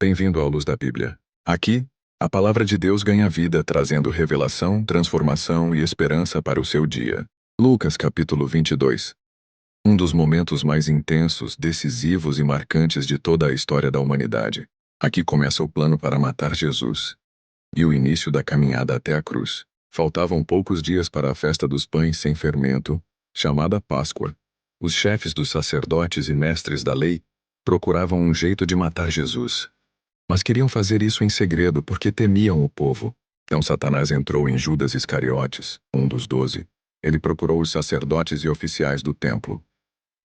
Bem-vindo à Luz da Bíblia. Aqui, a palavra de Deus ganha vida, trazendo revelação, transformação e esperança para o seu dia. Lucas capítulo 22. Um dos momentos mais intensos, decisivos e marcantes de toda a história da humanidade. Aqui começa o plano para matar Jesus. E o início da caminhada até a cruz. Faltavam poucos dias para a festa dos pães sem fermento, chamada Páscoa. Os chefes dos sacerdotes e mestres da lei procuravam um jeito de matar Jesus. Mas queriam fazer isso em segredo porque temiam o povo. Então Satanás entrou em Judas Iscariotes, um dos 12. Ele procurou os sacerdotes e oficiais do templo.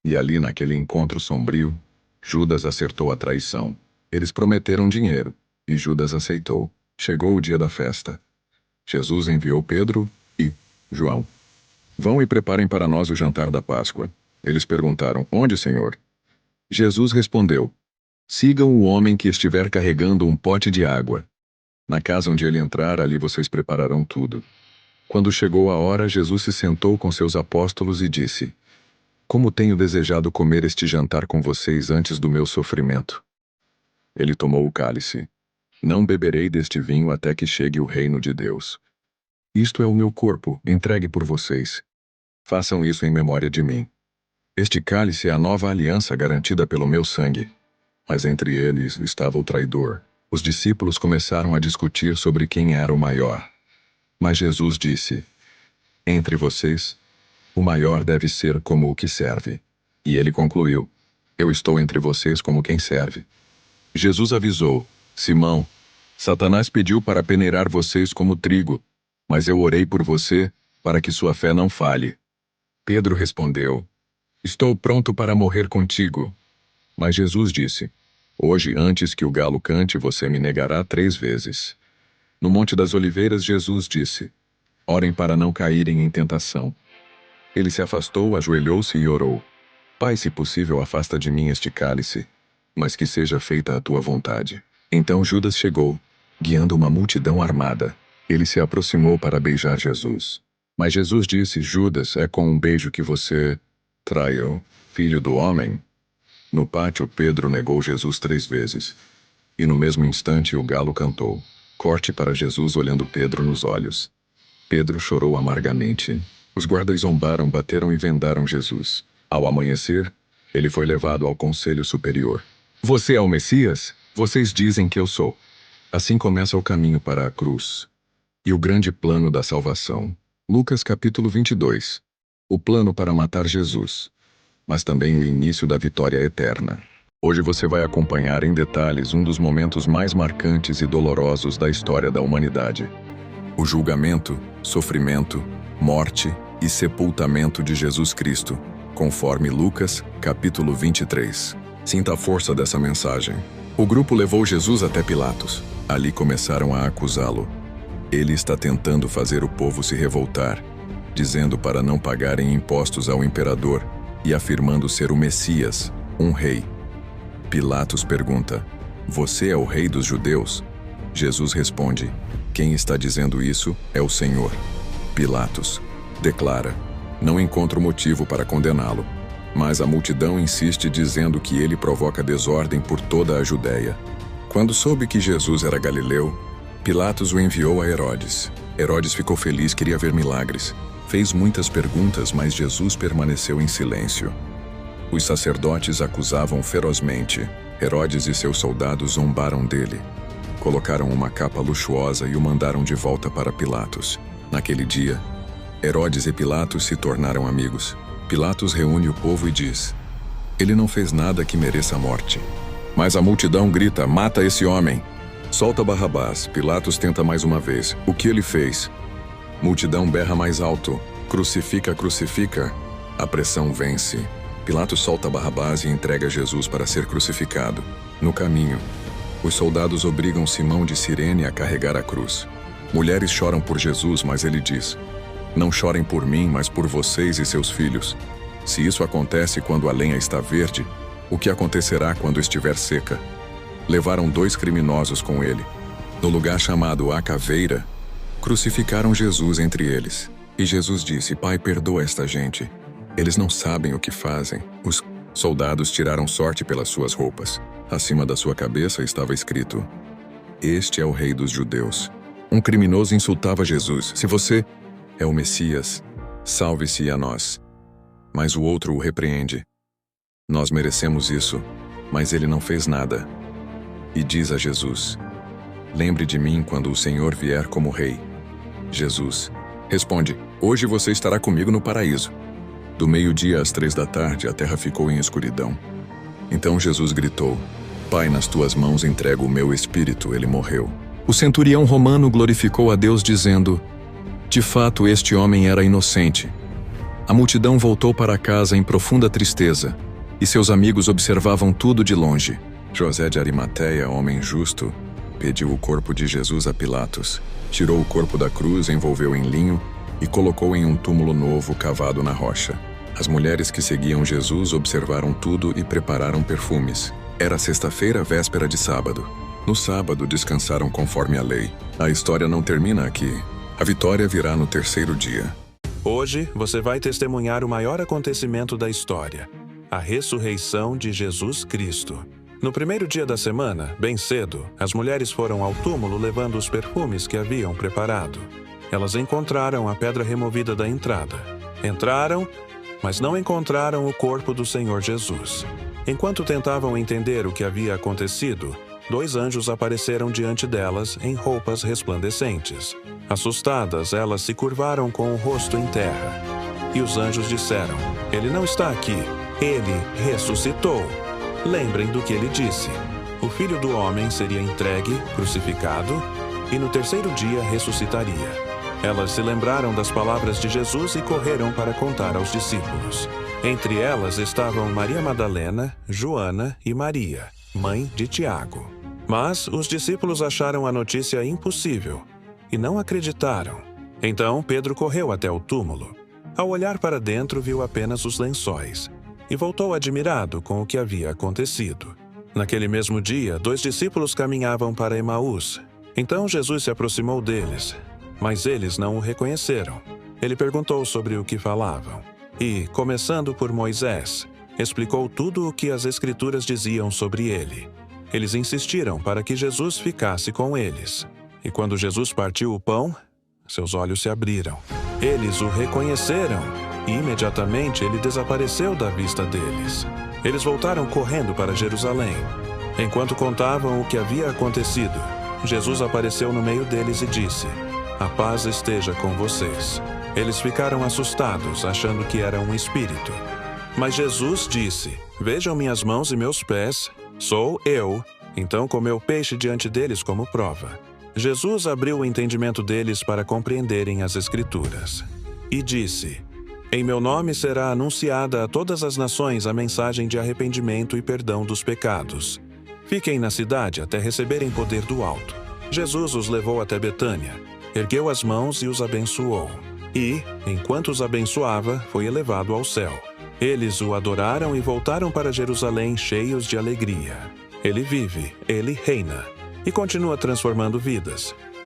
E ali naquele encontro sombrio, Judas acertou a traição. Eles prometeram dinheiro, e Judas aceitou. Chegou o dia da festa. Jesus enviou Pedro e João. Vão e preparem para nós o jantar da Páscoa. Eles perguntaram, onde, Senhor? Jesus respondeu, sigam o homem que estiver carregando um pote de água. Na casa onde ele entrar, ali vocês prepararão tudo. Quando chegou a hora, Jesus se sentou com seus apóstolos e disse, como tenho desejado comer este jantar com vocês antes do meu sofrimento. Ele tomou o cálice. Não beberei deste vinho até que chegue o reino de Deus. Isto é o meu corpo, entregue por vocês. Façam isso em memória de mim. Este cálice é a nova aliança garantida pelo meu sangue. Mas entre eles estava o traidor. Os discípulos começaram a discutir sobre quem era o maior. Mas Jesus disse, entre vocês, o maior deve ser como o que serve. E ele concluiu, eu estou entre vocês como quem serve. Jesus avisou, Simão, Satanás pediu para peneirar vocês como trigo, mas eu orei por você, para que sua fé não falhe. Pedro respondeu, estou pronto para morrer contigo. Mas Jesus disse, hoje antes que o galo cante você me negará 3 vezes. No Monte das Oliveiras Jesus disse, orem para não caírem em tentação. Ele se afastou, ajoelhou-se e orou, Pai, se possível afasta de mim este cálice, mas que seja feita a tua vontade. Então Judas chegou, guiando uma multidão armada. Ele se aproximou para beijar Jesus. Mas Jesus disse, Judas, é com um beijo que você traiu, filho do homem? No pátio, Pedro negou Jesus 3 vezes. E no mesmo instante o galo cantou. Corte para Jesus olhando Pedro nos olhos. Pedro chorou amargamente. Os guardas zombaram, bateram e vendaram Jesus. Ao amanhecer, ele foi levado ao conselho superior. Você é o Messias? Vocês dizem que eu sou. Assim começa o caminho para a cruz. E o grande plano da salvação. Lucas capítulo 22. O plano para matar Jesus. Mas também o início da vitória eterna. Hoje você vai acompanhar em detalhes um dos momentos mais marcantes e dolorosos da história da humanidade. O julgamento, sofrimento, morte e sepultamento de Jesus Cristo, conforme Lucas, capítulo 23. Sinta a força dessa mensagem. O grupo levou Jesus até Pilatos. Ali começaram a acusá-lo. Ele está tentando fazer o povo se revoltar, dizendo para não pagarem impostos ao imperador e afirmando ser o Messias, um rei. Pilatos pergunta, você é o rei dos judeus? Jesus responde, quem está dizendo isso é o Senhor. Pilatos declara, não encontro motivo para condená-lo. Mas a multidão insiste dizendo que ele provoca desordem por toda a Judéia. Quando soube que Jesus era galileu, Pilatos o enviou a Herodes. Herodes ficou feliz, queria ver milagres. Fez muitas perguntas, mas Jesus permaneceu em silêncio. Os sacerdotes acusavam ferozmente. Herodes e seus soldados zombaram dele. Colocaram uma capa luxuosa e o mandaram de volta para Pilatos. Naquele dia, Herodes e Pilatos se tornaram amigos. Pilatos reúne o povo e diz, ele não fez nada que mereça a morte. Mas a multidão grita, mata esse homem. Solta Barrabás. Pilatos tenta mais uma vez. O que ele fez? Multidão berra mais alto. Crucifica, crucifica. A pressão vence. Pilatos solta Barrabás e entrega Jesus para ser crucificado. No caminho, os soldados obrigam Simão de Cirene a carregar a cruz. Mulheres choram por Jesus, mas ele diz, não chorem por mim, mas por vocês e seus filhos. Se isso acontece quando a lenha está verde, o que acontecerá quando estiver seca? Levaram 2 criminosos com ele. No lugar chamado A Caveira, crucificaram Jesus entre eles. E Jesus disse, Pai, perdoa esta gente. Eles não sabem o que fazem. Os Soldados tiraram sorte pelas suas roupas. Acima da sua cabeça estava escrito: Este é o Rei dos Judeus. Um criminoso insultava Jesus: Se você é o Messias, salve-se a nós. Mas o outro o repreende: Nós merecemos isso, mas ele não fez nada. E diz a Jesus: Lembre de mim quando o Senhor vier como Rei. Jesus responde: Hoje você estará comigo no paraíso. Do meio-dia às 3 da tarde, a terra ficou em escuridão. Então Jesus gritou: Pai, nas tuas mãos entrego o meu espírito. Ele morreu. O centurião romano glorificou a Deus dizendo: De fato, este homem era inocente. A multidão voltou para casa em profunda tristeza, e seus amigos observavam tudo de longe. José de Arimateia, homem justo, pediu o corpo de Jesus a Pilatos, tirou o corpo da cruz, envolveu em linho e colocou em um túmulo novo cavado na rocha. As mulheres que seguiam Jesus observaram tudo e prepararam perfumes. Era sexta-feira, véspera de sábado. No sábado descansaram conforme a lei. A história não termina aqui. A vitória virá no terceiro dia. Hoje você vai testemunhar o maior acontecimento da história: a ressurreição de Jesus Cristo. No primeiro dia da semana, bem cedo, as mulheres foram ao túmulo levando os perfumes que haviam preparado. Elas encontraram a pedra removida da entrada. Entraram, mas não encontraram o corpo do Senhor Jesus. Enquanto tentavam entender o que havia acontecido, 2 anjos apareceram diante delas em roupas resplandecentes. Assustadas, elas se curvaram com o rosto em terra. E os anjos disseram: Ele não está aqui, ele ressuscitou. Lembrem do que ele disse: o Filho do Homem seria entregue, crucificado, e no terceiro dia ressuscitaria. Elas se lembraram das palavras de Jesus e correram para contar aos discípulos. Entre elas estavam Maria Madalena, Joana e Maria, mãe de Tiago. Mas os discípulos acharam a notícia impossível e não acreditaram. Então Pedro correu até o túmulo. Ao olhar para dentro, viu apenas os lençóis e voltou admirado com o que havia acontecido. Naquele mesmo dia, 2 discípulos caminhavam para Emaús. Então Jesus se aproximou deles, mas eles não o reconheceram. Ele perguntou sobre o que falavam e, começando por Moisés, explicou tudo o que as Escrituras diziam sobre ele. Eles insistiram para que Jesus ficasse com eles. E quando Jesus partiu o pão, seus olhos se abriram. Eles o reconheceram e imediatamente ele desapareceu da vista deles. Eles voltaram correndo para Jerusalém. Enquanto contavam o que havia acontecido, Jesus apareceu no meio deles e disse: A paz esteja com vocês. Eles ficaram assustados, achando que era um espírito. Mas Jesus disse: Vejam minhas mãos e meus pés, sou eu. Então comeu peixe diante deles como prova. Jesus abriu o entendimento deles para compreenderem as Escrituras. E disse: Em meu nome será anunciada a todas as nações a mensagem de arrependimento e perdão dos pecados. Fiquem na cidade até receberem poder do alto. Jesus os levou até Betânia, ergueu as mãos e os abençoou. E, enquanto os abençoava, foi elevado ao céu. Eles o adoraram e voltaram para Jerusalém cheios de alegria. Ele vive, ele reina e continua transformando vidas.